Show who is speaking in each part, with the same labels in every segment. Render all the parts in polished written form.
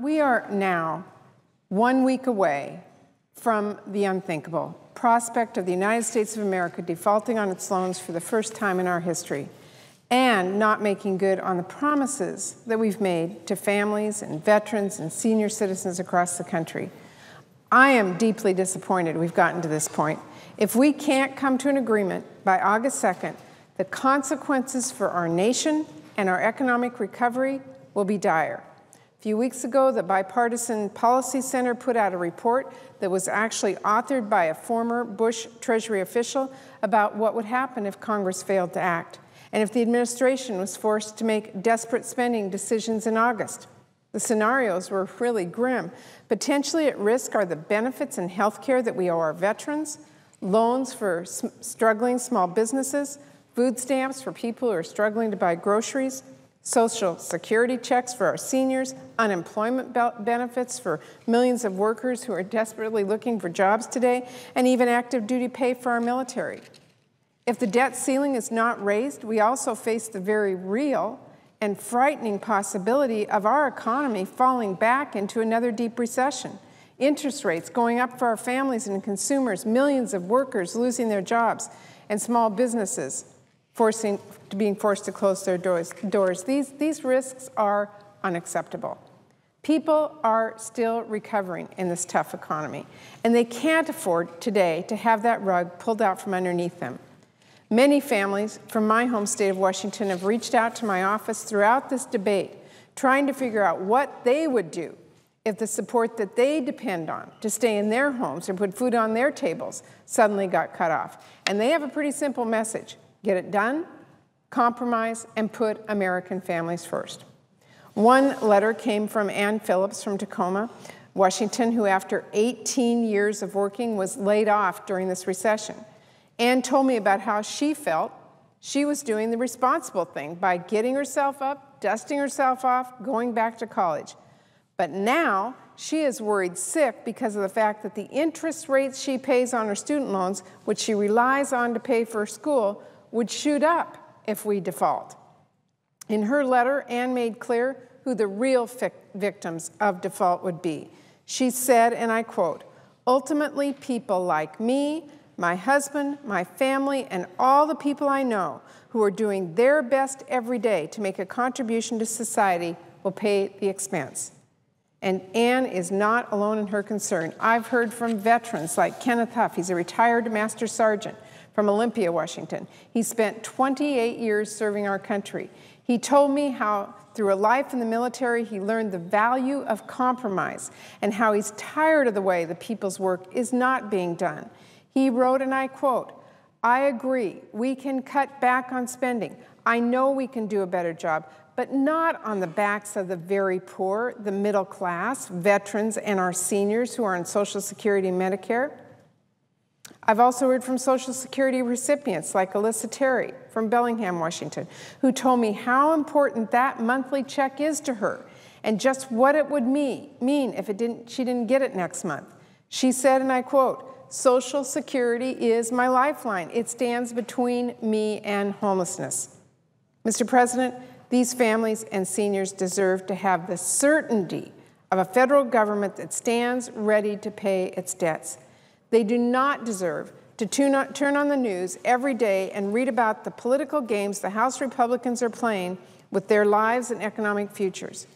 Speaker 1: We are now 1 week away from the unthinkable prospect of the United States of America defaulting on its loans for the first time in our history and not making good on the promises that we've made to families and veterans and senior citizens across the country. I am deeply disappointed we've gotten to this point. If we can't come to an agreement by August 2nd, the consequences for our nation and our economic recovery will be dire. A few weeks ago, the Bipartisan Policy Center put out a report that was actually authored by a former Bush Treasury official about what would happen if Congress failed to act, and if the administration was forced to make desperate spending decisions in August. The scenarios were really grim. Potentially at risk are the benefits and health care that we owe our veterans, loans for struggling small businesses, food stamps for people who are struggling to buy groceries, Social Security checks for our seniors, unemployment benefits for millions of workers who are desperately looking for jobs today, and even active duty pay for our military. If the debt ceiling is not raised, we also face the very real and frightening possibility of our economy falling back into another deep recession. Interest rates going up for our families and consumers, millions of workers losing their jobs, and small businesses being forced to close their doors. These risks are unacceptable. People are still recovering in this tough economy, and they can't afford today to have that rug pulled out from underneath them. Many families from my home state of Washington have reached out to my office throughout this debate, trying to figure out what they would do if the support that they depend on to stay in their homes and put food on their tables suddenly got cut off. And they have a pretty simple message: get it done, compromise, and put American families first. One letter came from Ann Phillips from Tacoma, Washington, who after 18 years of working was laid off during this recession. Ann told me about how she felt she was doing the responsible thing by getting herself up, dusting herself off, going back to college. But now she is worried sick because of the fact that the interest rates she pays on her student loans, which she relies on to pay for school, would shoot up if we default. In her letter, Ann made clear who the real victims of default would be. She said, and I quote, "Ultimately, people like me, my husband, my family, and all the people I know who are doing their best every day to make a contribution to society will pay the expense." And Ann is not alone in her concern. I've heard from veterans like Kenneth Huff. He's a retired Master Sergeant from Olympia, Washington. He spent 28 years serving our country. He told me how through a life in the military, he learned the value of compromise and how he's tired of the way the people's work is not being done. He wrote, and I quote, "I agree, we can cut back on spending. I know we can do a better job, but not on the backs of the very poor, the middle class, veterans, and our seniors who are on Social Security and Medicare." I've also heard from Social Security recipients like Alyssa Terry from Bellingham, Washington, who told me how important that monthly check is to her and just what it would mean if she didn't get it next month. She said, and I quote, "Social Security is my lifeline. It stands between me and homelessness." Mr. President, these families and seniors deserve to have the certainty of a federal government that stands ready to pay its debts. They do not deserve to turn on the news every day and read about the political games the House Republicans are playing with their lives and economic futures.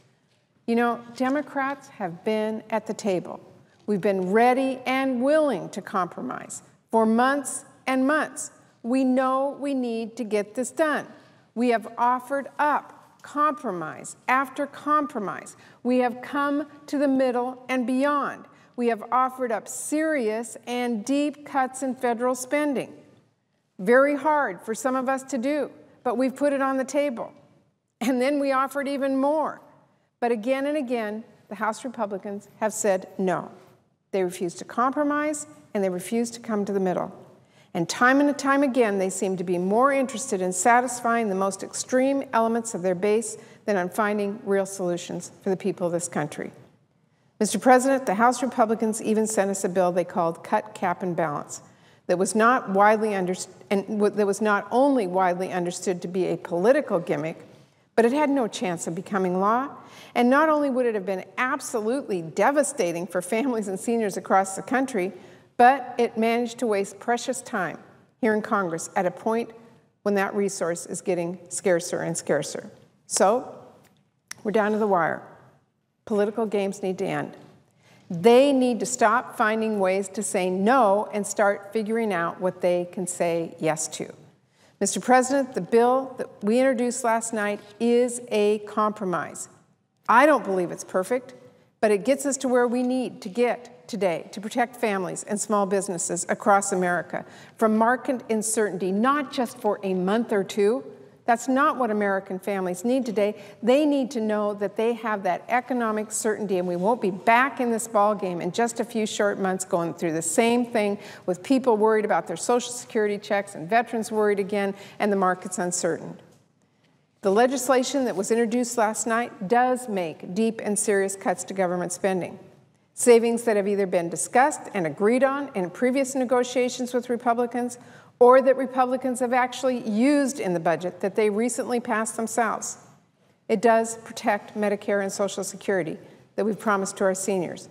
Speaker 1: You know, Democrats have been at the table. We've been ready and willing to compromise for months and months. We know we need to get this done. We have offered up compromise after compromise. We have come to the middle and beyond. We have offered up serious and deep cuts in federal spending. Very hard for some of us to do, but we've put it on the table. And then we offered even more. But again and again, the House Republicans have said no. They refuse to compromise, and they refuse to come to the middle. And time again, they seem to be more interested in satisfying the most extreme elements of their base than on finding real solutions for the people of this country. Mr. President, the House Republicans even sent us a bill they called Cut, Cap, and Balance that was not only widely understood to be a political gimmick, but it had no chance of becoming law. And not only would it have been absolutely devastating for families and seniors across the country, but it managed to waste precious time here in Congress at a point when that resource is getting scarcer and scarcer. So we're down to the wire. Political games need to end. They need to stop finding ways to say no and start figuring out what they can say yes to. Mr. President, the bill that we introduced last night is a compromise. I don't believe it's perfect, but it gets us to where we need to get today to protect families and small businesses across America from market uncertainty, not just for a month or two. That's not what American families need today. They need to know that they have that economic certainty, and we won't be back in this ballgame in just a few short months going through the same thing with people worried about their Social Security checks and veterans worried again and the markets uncertain. The legislation that was introduced last night does make deep and serious cuts to government spending, savings that have either been discussed and agreed on in previous negotiations with Republicans or that Republicans have actually used in the budget that they recently passed themselves. It does protect Medicare and Social Security that we've promised to our seniors.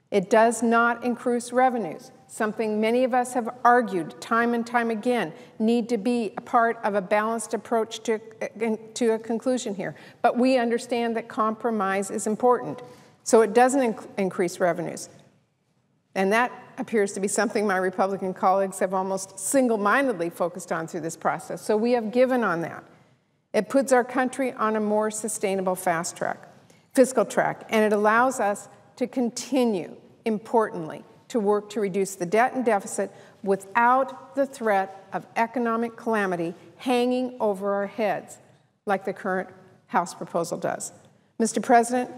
Speaker 1: It does not increase revenues, something many of us have argued time and time again need to be a part of a balanced approach to a conclusion here. But we understand that compromise is important. So it doesn't increase revenues. And that appears to be something my Republican colleagues have almost single-mindedly focused on through this process. So we have given on that. It puts our country on a more sustainable fiscal track, and it allows us to continue, importantly, to work to reduce the debt and deficit without the threat of economic calamity hanging over our heads like the current House proposal does. Mr. President,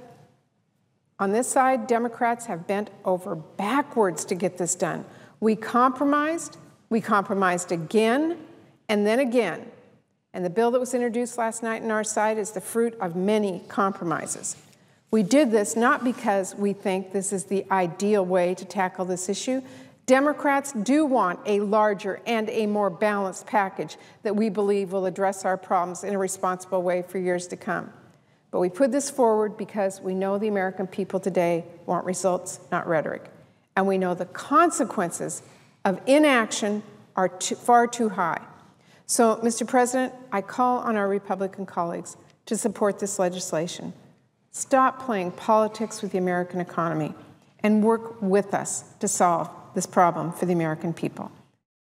Speaker 1: on this side, Democrats have bent over backwards to get this done. We compromised again, and then again. And the bill that was introduced last night on our side is the fruit of many compromises. We did this not because we think this is the ideal way to tackle this issue. Democrats do want a larger and a more balanced package that we believe will address our problems in a responsible way for years to come. But we put this forward because we know the American people today want results, not rhetoric. And we know the consequences of inaction are far too high. So, Mr. President, I call on our Republican colleagues to support this legislation. Stop playing politics with the American economy and work with us to solve this problem for the American people.